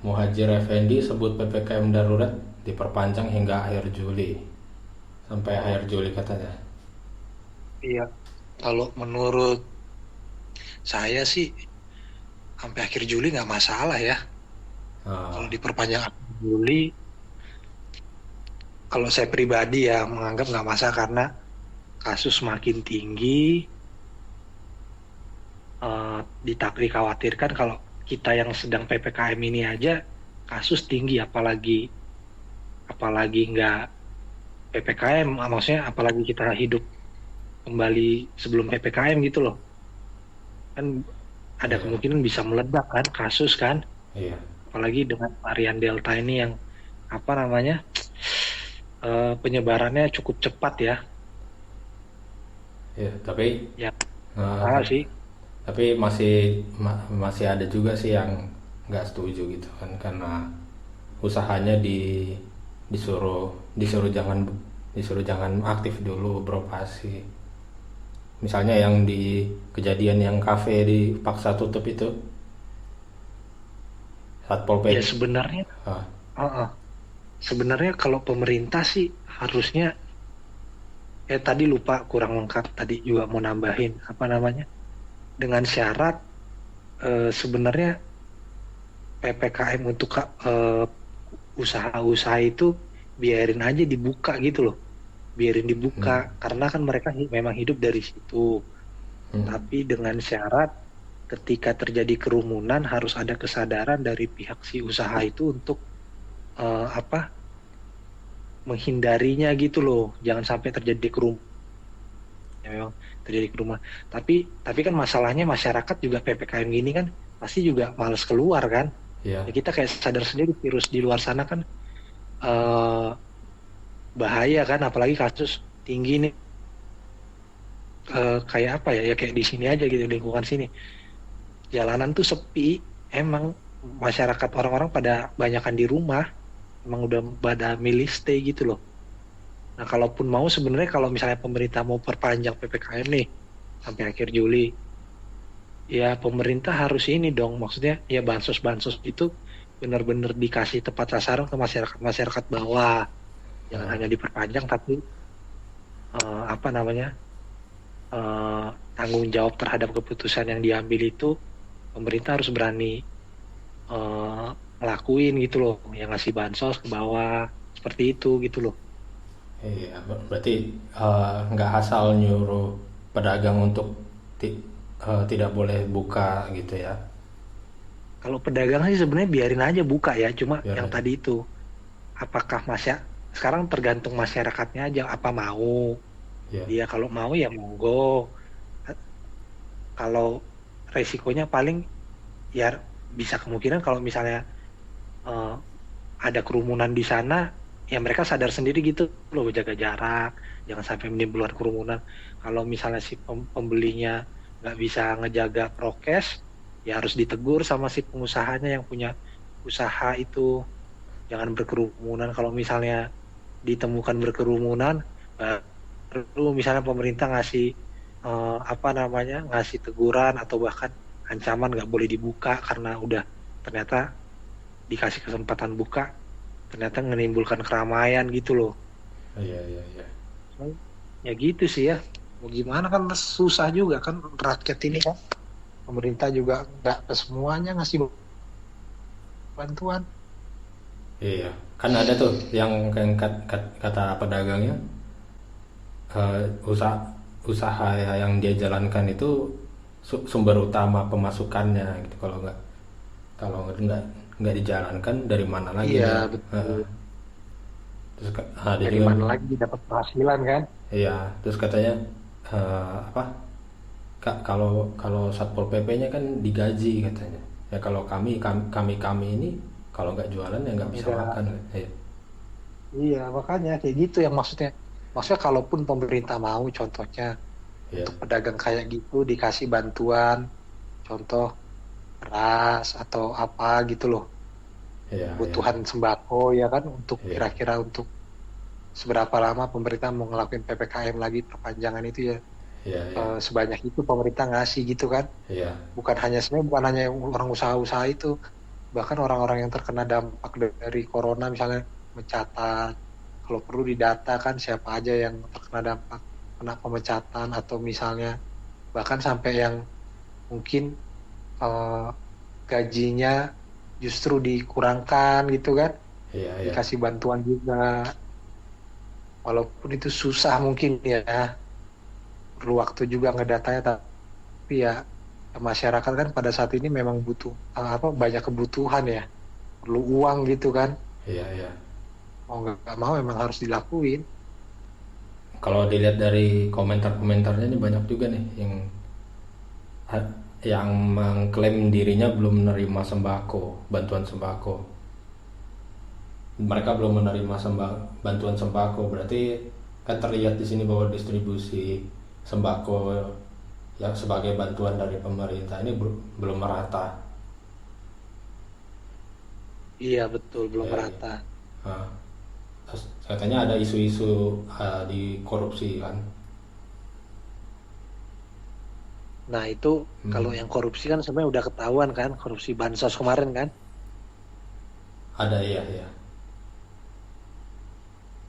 Muhajir Effendi sebut PPKM darurat diperpanjang hingga akhir Juli. Sampai akhir Juli katanya. Iya. Kalau menurut saya sih sampai akhir Juli nggak masalah ya. Kalau Ah, diperpanjang akhir Juli, kalau saya pribadi ya menganggap nggak masalah karena kasus makin tinggi, eh, dikhawatirkan kalau kita yang sedang PPKM ini aja kasus tinggi, apalagi apalagi nggak PPKM, maksudnya apalagi kita hidup kembali sebelum PPKM gitu loh. Kan ada iya, kemungkinan bisa meledak kan kasus kan, iya, apalagi dengan varian Delta ini yang apa namanya penyebarannya cukup cepat ya. iya. Tapi Ya, ah, salah sih. tapi masih ada juga sih yang nggak setuju gitu kan, karena usahanya disuruh disuruh jangan aktif dulu beroperasi. Misalnya yang di kejadian yang kafe dipaksa tutup itu, Satpol Ya PP. sebenarnya, Ah, uh-uh. Sebenarnya kalau pemerintah sih harusnya, tadi lupa kurang lengkap tadi juga mau nambahin apa namanya, dengan syarat sebenarnya PPKM untuk usaha-usaha itu biarin aja dibuka gitu loh, biarin dibuka hmm, karena kan mereka memang hidup dari situ. hmm, Tapi dengan syarat ketika terjadi kerumunan harus ada kesadaran dari pihak si usaha itu untuk apa menghindarinya gitu loh. Jangan sampai terjadi kerumunan. Ya, memang terjadi kerumunan. Tapi kan masalahnya masyarakat juga PPKM gini kan pasti juga males keluar kan. ya, Ya kita kayak sadar sendiri virus di luar sana kan eh, bahaya kan, apalagi kasus tinggi nih, kayak apa ya, ya kayak di sini aja gitu lingkungan sini. Jalanan tuh sepi, emang masyarakat orang-orang pada banyakan di rumah, emang udah pada milih stay gitu loh. Nah, kalaupun mau sebenarnya kalau misalnya pemerintah mau perpanjang PPKM nih sampai akhir Juli, ya pemerintah harus ini dong, maksudnya ya bansos-bansos itu benar-benar dikasih tepat sasaran ke masyarakat-masyarakat bawah. Jangan ah, hanya diperpanjang tapi apa namanya, eh, tanggung jawab terhadap keputusan yang diambil itu pemerintah harus berani eh, ngelakuin gitu loh, yang ngasih bansos ke bawah seperti itu gitu loh. iya. Berarti nggak asal nyuruh pedagang untuk tidak boleh buka gitu ya, Kalau pedagang sih sebenarnya biarin aja buka ya, cuma biar yang aja. tadi itu apakah sekarang tergantung masyarakatnya aja apa mau. Ya, Dia kalau mau ya monggo. Kalau resikonya paling ya bisa kemungkinan kalau misalnya eh, ada kerumunan di sana, ya mereka sadar sendiri gitu loh, jaga jarak, jangan sampai menimbulkan kerumunan. Kalau misalnya si pembelinya nggak bisa ngejaga prokes, ya harus ditegur sama si pengusahanya yang punya usaha itu, jangan berkerumunan. Kalau misalnya ditemukan berkerumunan, baru misalnya pemerintah ngasih apa namanya, ngasih teguran atau bahkan ancaman nggak boleh dibuka karena udah ternyata dikasih kesempatan buka ternyata menimbulkan keramaian gitu loh. iya, iya, iya. Ya gitu sih ya, mau gimana kan susah juga kan rakyat ini kan, pemerintah juga nggak ke semuanya ngasih bantuan. Iya, kan ada tuh yang kata pedagangnya, usaha usaha yang dia jalankan itu sumber utama pemasukannya gitu. Kalau nggak dijalankan, dari mana lagi Iya dia. betul, Terus ada dari juga. mana lagi dapat penghasilan kan. Iya, terus katanya apa, Kak, kalau kalau Satpol PP-nya kan digaji katanya. Ya kalau kami ini kalau nggak jualan ya nggak bisa Enggak, makan. Iya, iya makanya kayak gitu yang maksudnya kalaupun pemerintah mau contohnya iya, untuk pedagang kayak gitu dikasih bantuan, contoh beras atau apa gitu loh, iya, iya, kebutuhan sembako ya kan, untuk iya, kira-kira untuk seberapa lama pemerintah mau ngelakuin PPKM lagi perpanjangan itu ya, iya, iya, sebanyak itu pemerintah ngasih gitu kan. iya, Bukan hanya sebenarnya bukan hanya yang orang usaha-usaha itu, bahkan orang-orang yang terkena dampak dari corona misalnya mencatat, kalau perlu didata kan siapa aja yang terkena dampak kena pemecatan, atau misalnya bahkan sampai yang mungkin eh, gajinya justru dikurangkan gitu kan, Iya, iya. dikasih bantuan juga, walaupun itu susah mungkin ya, perlu waktu juga ngedatanya, tapi ya masyarakat kan pada saat ini memang butuh apa, banyak kebutuhan ya, perlu uang gitu kan, Iya, iya. mau nggak mau memang harus dilakuin. Kalau dilihat dari komentar-komentarnya ini banyak juga nih yang mengklaim dirinya belum menerima sembako, bantuan sembako. Mereka belum menerima bantuan sembako, berarti kan terlihat di sini bahwa distribusi sembako yang sebagai bantuan dari pemerintah ini belum merata. Iya betul, belum Ya, ya. merata. Nah, terus katanya ada isu-isu di korupsi kan. Nah itu kalau Hmm. yang korupsi kan sebenarnya udah ketahuan kan, korupsi bansos kemarin kan, Ada, iya, iya.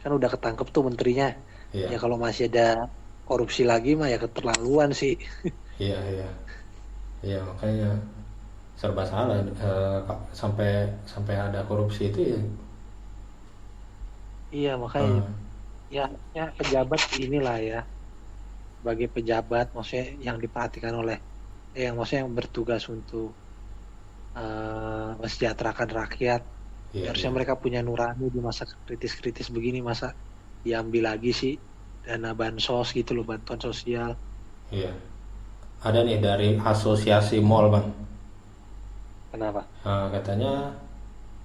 kan udah ketangkep tuh menterinya. Iya, Ya kalau masih ada korupsi lagi mah ya keterlaluan sih. iya, iya. Iya, makanya serba salah, sampai sampai ada korupsi itu ya. Iya makanya eh, ya, ya pejabat inilah ya, sebagai pejabat maksudnya yang diperhatikan oleh, yang maksudnya yang bertugas untuk mensejahterakan rakyat. Ya, iya, harusnya iya, mereka punya nurani di masa kritis-kritis begini, masa diambil lagi sih dana bansos gitu loh, bantuan sosial. iya. Ada nih dari asosiasi mall bang. Kenapa? Katanya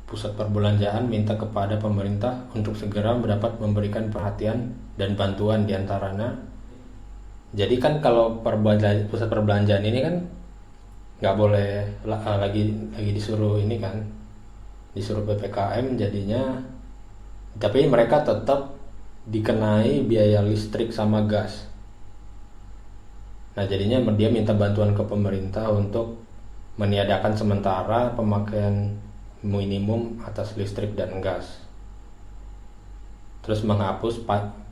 pusat perbelanjaan minta kepada pemerintah untuk segera mendapat memberikan perhatian dan bantuan diantaranya. Jadi kan kalau pusat perbelanjaan ini kan nggak boleh lagi disuruh ini kan, disuruh ppkm jadinya, tapi mereka tetap dikenai biaya listrik sama gas. Nah jadinya dia minta bantuan ke pemerintah untuk meniadakan sementara pemakaian minimum atas listrik dan gas, terus menghapus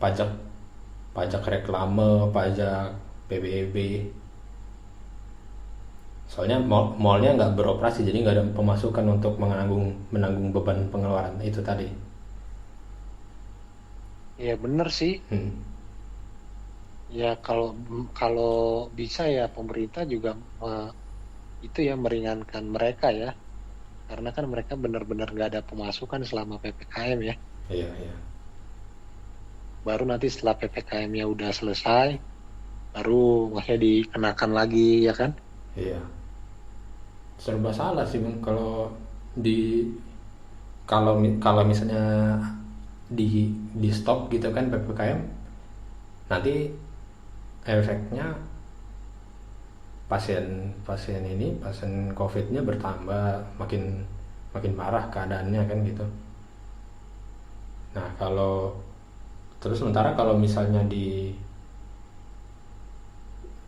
pajak pajak reklame, pajak PBB. Soalnya mallnya nggak beroperasi, jadi nggak ada pemasukan untuk menanggung beban pengeluaran itu tadi. Ya bener sih. Hmm. Ya kalau kalau bisa ya pemerintah juga eh, itu ya meringankan mereka ya, karena kan mereka benar-benar nggak ada pemasukan selama PPKM ya. Iya, iya, Baru nanti setelah PPKM-nya udah selesai, baru maksudnya dikenakan lagi ya kan. iya. Serba salah sih bang di kalau misalnya di stop gitu kan ppkm, nanti efeknya pasien covidnya bertambah, makin makin parah keadaannya kan gitu. Nah kalau terus sementara kalau misalnya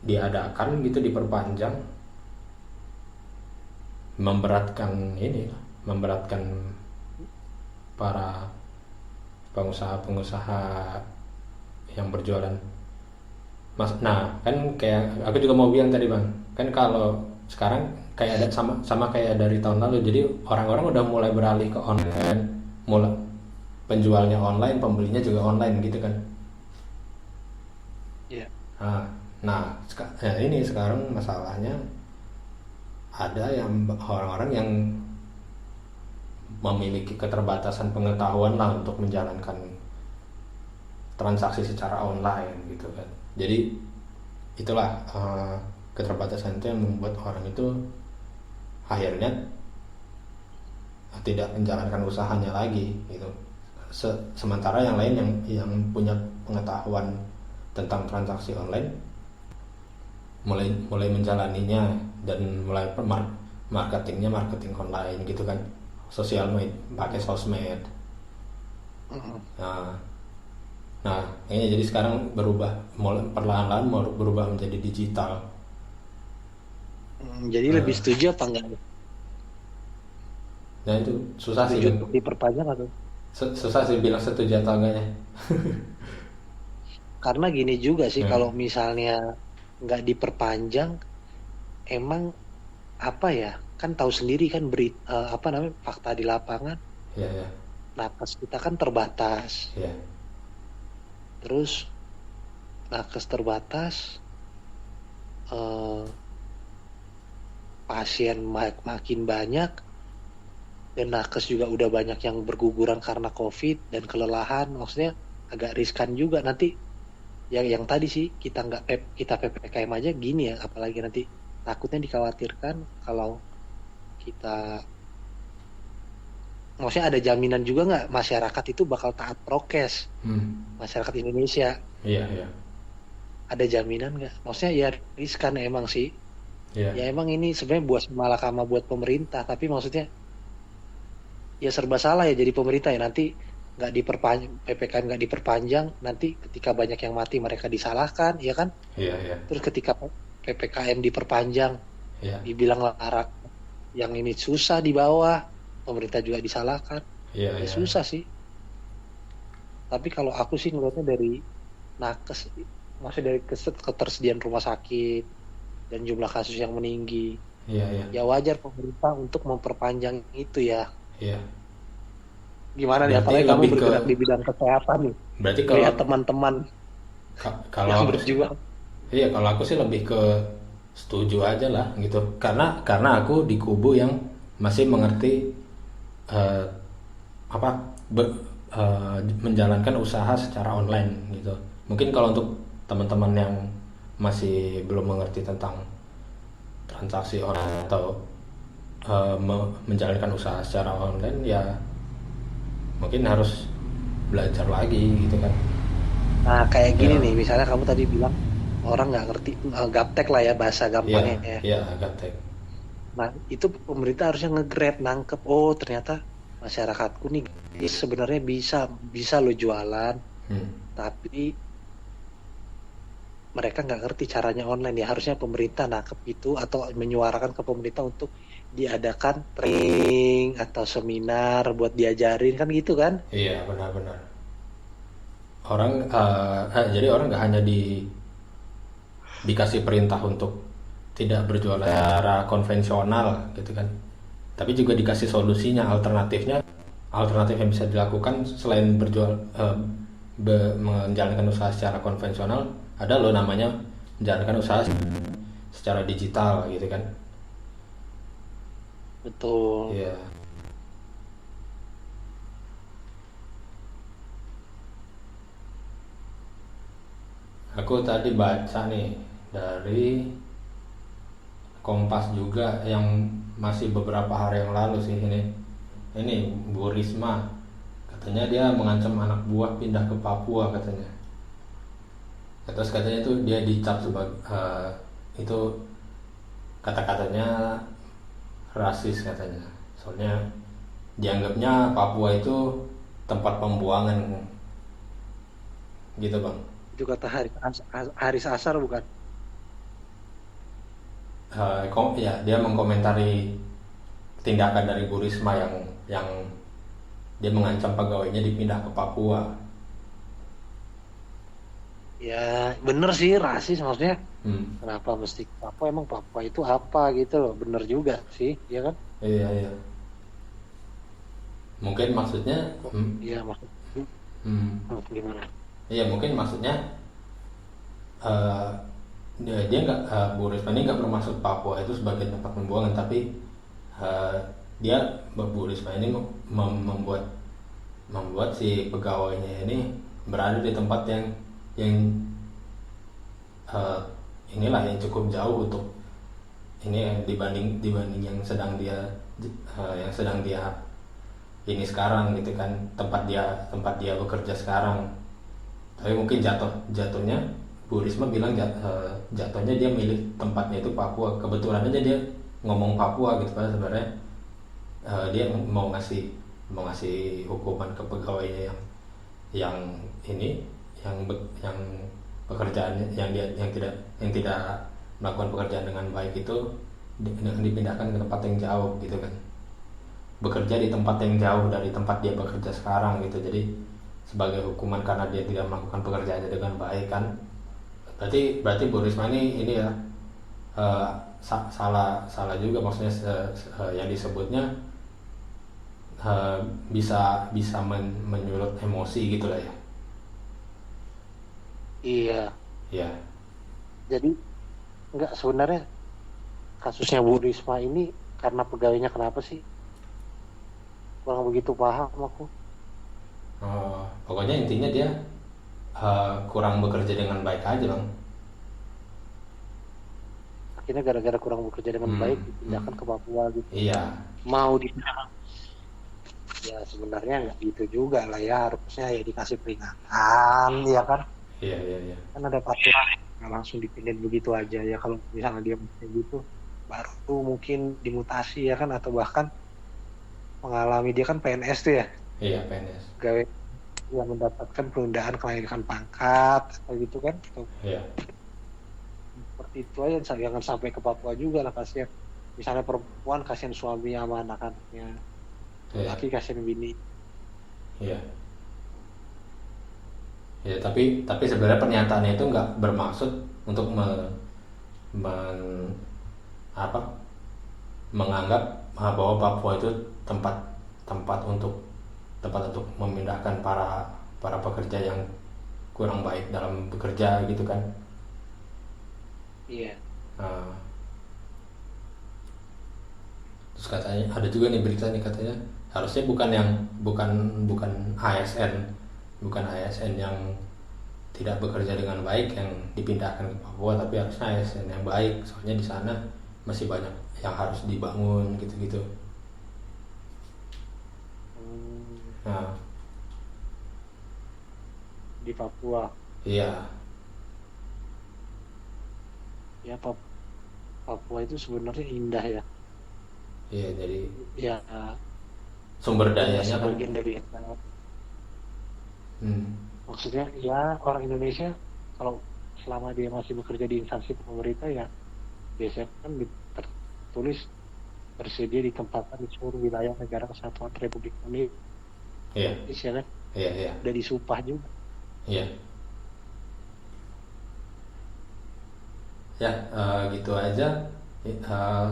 diadakan gitu, diperpanjang, memberatkan para pengusaha-pengusaha yang berjualan. Nah kan kayak aku juga mau bilang tadi bang, kan kalau sekarang kayak ada sama kayak dari tahun lalu, jadi orang-orang udah mulai beralih ke online kan, mulai penjualnya online, pembelinya juga online gitu kan. Iya. Nah, ya ini sekarang masalahnya ada yang orang-orang yang memiliki keterbatasan pengetahuan lah untuk menjalankan transaksi secara online gitu kan. Jadi itulah keterbatasan itu yang membuat orang itu akhirnya tidak menjalankan usahanya lagi gitu. Sementara yang lain yang punya pengetahuan tentang transaksi online mulai menjalaninya, dan mulai marketing online gitu kan, sosial media, pakai sosmed. Mm-mm. Nah, ini jadi sekarang berubah, mulai perlahan-lahan mau berubah menjadi digital. Jadi lebih Nah, setuju apa enggak? Nah itu susah sih Setuju Bang. untuk diperpanjang atau? Susah sih bilang setuju atau enggaknya. Karena gini juga sih, Hmm. kalau misalnya nggak diperpanjang, emang apa ya? Kan tahu sendiri kan apa namanya, fakta di lapangan, Ya ya nakes kita kan terbatas. ya. Terus nakes terbatas, eh, pasien makin banyak, dan nakes juga udah banyak yang berguguran karena COVID dan kelelahan. Maksudnya agak riskan juga nanti. Yang tadi sih kita nggak kita PPKM aja gini ya, apalagi nanti takutnya dikhawatirkan kalau kita, maksudnya ada jaminan juga nggak masyarakat itu bakal taat prokes, Hmm. masyarakat Indonesia Iya iya ada jaminan nggak? Maksudnya ya riskan emang sih, iya. ya emang ini sebenarnya buat malakama buat pemerintah, tapi maksudnya ya serba salah ya jadi pemerintah ya, nanti nggak diperpanjang, PPKM nggak diperpanjang, nanti ketika banyak yang mati mereka disalahkan, ya kan? Iya iya Terus ketika PPKM diperpanjang iya dibilang larak, yang ini susah di bawah, pemerintah juga disalahkan, iya ya iya. susah sih. Tapi kalau aku sih ngeliatnya dari nakes, maksudnya dari ketersediaan rumah sakit dan jumlah kasus yang meninggi, Iya iya ya wajar pemerintah untuk memperpanjang itu ya. iya. Gimana nih, Berarti apalagi kamu lebih ke bergerak di bidang kesehatan nih, berarti kalau melihat teman-teman kalau yang aku sih berjuang. iya kalau aku sih lebih ke setuju aja lah gitu. Karena aku di kubu yang masih mengerti eh, apa menjalankan usaha secara online gitu. Mungkin kalau untuk teman-teman yang masih belum mengerti tentang transaksi online atau menjalankan usaha secara online ya mungkin harus belajar lagi gitu kan. Nah, kayak gini Ya nih, misalnya kamu tadi bilang orang nggak ngerti, gaptek lah ya bahasa ya gampangnya ya. ya gaptek. Nah, itu pemerintah harusnya nge-grab, nangkep. Oh, ternyata masyarakatku nih guys, sebenarnya bisa bisa lo jualan, Hmm. tapi mereka nggak ngerti caranya online ya. Harusnya pemerintah nangkep itu atau menyuarakan ke pemerintah untuk diadakan training atau seminar buat diajarin kan gitu kan? Iya benar-benar. Orang jadi orang nggak hanya dikasih perintah untuk tidak berjualan secara konvensional gitu kan, tapi juga dikasih solusinya, alternatif yang bisa dilakukan selain menjalankan usaha secara konvensional. Ada loh namanya menjalankan usaha secara digital gitu kan. Betul. Iya. Aku tadi baca nih dari Kompas juga yang masih beberapa hari yang lalu sih ini Bu Risma katanya dia mengancam anak buah pindah ke Papua katanya. Terus katanya itu dia dicap sebagai itu kata-katanya rasis katanya. Soalnya dianggapnya Papua itu tempat pembuangan gitu bang. Itu kata Haris Asar bukan? Ya dia mengkomentari tindakan dari Bu Risma yang dia mengancam pegawainya dipindah ke Papua. Ya, bener sih rasis, maksudnya Hmm. kenapa mesti Papua, emang Papua itu apa gitu loh, bener juga sih ya kan? Iya iya. Mungkin maksudnya, Kok ya maksudnya hmm, gimana? iya mungkin maksudnya eh, dia nggak Bu Risma ini nggak bermaksud Papua itu sebagai tempat pembuangan, tapi eh, dia Bu Risma ini membuat membuat si pegawainya ini berada di tempat yang eh, inilah yang cukup jauh untuk ini dibanding dibanding yang sedang dia ini sekarang gitu kan, tempat dia bekerja sekarang. Tapi mungkin jatuhnya Bu Risma bilang jatuhnya dia milik tempatnya itu Papua, kebetulan aja dia ngomong Papua gitu kan. Sebenarnya dia mau ngasih hukuman ke pegawainya yang ini yang pekerjaannya yang tidak melakukan pekerjaan dengan baik itu dengan dipindahkan ke tempat yang jauh gitu kan. bekerja di tempat yang jauh dari tempat dia bekerja sekarang gitu. Jadi sebagai hukuman karena dia tidak melakukan pekerjaannya dengan baik kan. Berarti Bu Risma ini ya salah juga, maksudnya yang disebutnya eh, bisa menyulut emosi gitu lah ya. Iya, Ya, jadi nggak sebenarnya kasusnya Bu Risma ini karena pegawainya kenapa sih? Kurang begitu paham aku. pokoknya intinya dia kurang bekerja dengan baik aja bang. Akhirnya gara-gara kurang bekerja dengan Hmm, baik dipindahkan ke Papua gitu. iya, Mau di ya sebenarnya nggak gitu juga lah ya, harusnya ya dikasih peringatan ya kan. iya, iya, iya, Kan ada peraturan nggak langsung dipindahin begitu aja ya, kalau misalnya dia kayak gitu baru tuh mungkin dimutasi ya kan, atau bahkan mengalami, dia kan PNS tuh ya, iya PNS, pegawai yang mendapatkan penundaan kenaikan pangkat atau gitu kan, atau iya, seperti itu aja. Jangan sampai ke Papua juga lah, kasihan misalnya perempuan, kasihan suaminya sama anak-anaknya, iya, laki kasihan bini. iya. Ya, tapi sebenarnya pernyataannya itu nggak bermaksud untuk men- apa menganggap bahwa Papua itu tempat tempat untuk tempat untuk memindahkan para para pekerja yang kurang baik dalam bekerja gitu kan. Iya. Nah, terus katanya ada juga nih berita nih, katanya harusnya bukan bukan ASN bukan ASN yang tidak bekerja dengan baik yang dipindahkan ke Papua, tapi harusnya ASN yang baik, soalnya di sana masih banyak yang harus dibangun gitu-gitu. Hmm, Nah, di Papua iya, ya, Papua itu sebenarnya indah ya, iya, jadi ya sumber ya dayanya kan. sebagian dari Hmm, maksudnya ya orang Indonesia kalau selama dia masih bekerja di instansi pemerintah ya biasanya kan tertulis bersedia ditempatkan di seluruh wilayah negara kesatuan Republik iya, Indonesia kan, iya, iya, udah disumpah juga. iya, ya, gitu aja. Eh,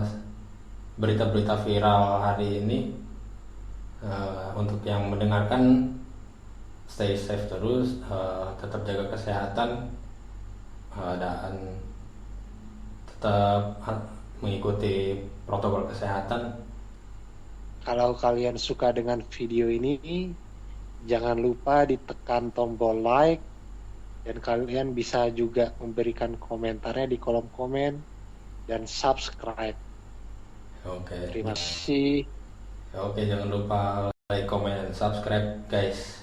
berita-berita viral hari ini. Untuk yang mendengarkan, stay safe terus, tetap jaga kesehatan, dan tetap mengikuti protokol kesehatan. Kalau kalian suka dengan video ini, jangan lupa ditekan tombol like, dan kalian bisa juga memberikan komentarnya di kolom komen dan subscribe. Oke, Terima kasih. oke, jangan lupa like, comment, and subscribe guys.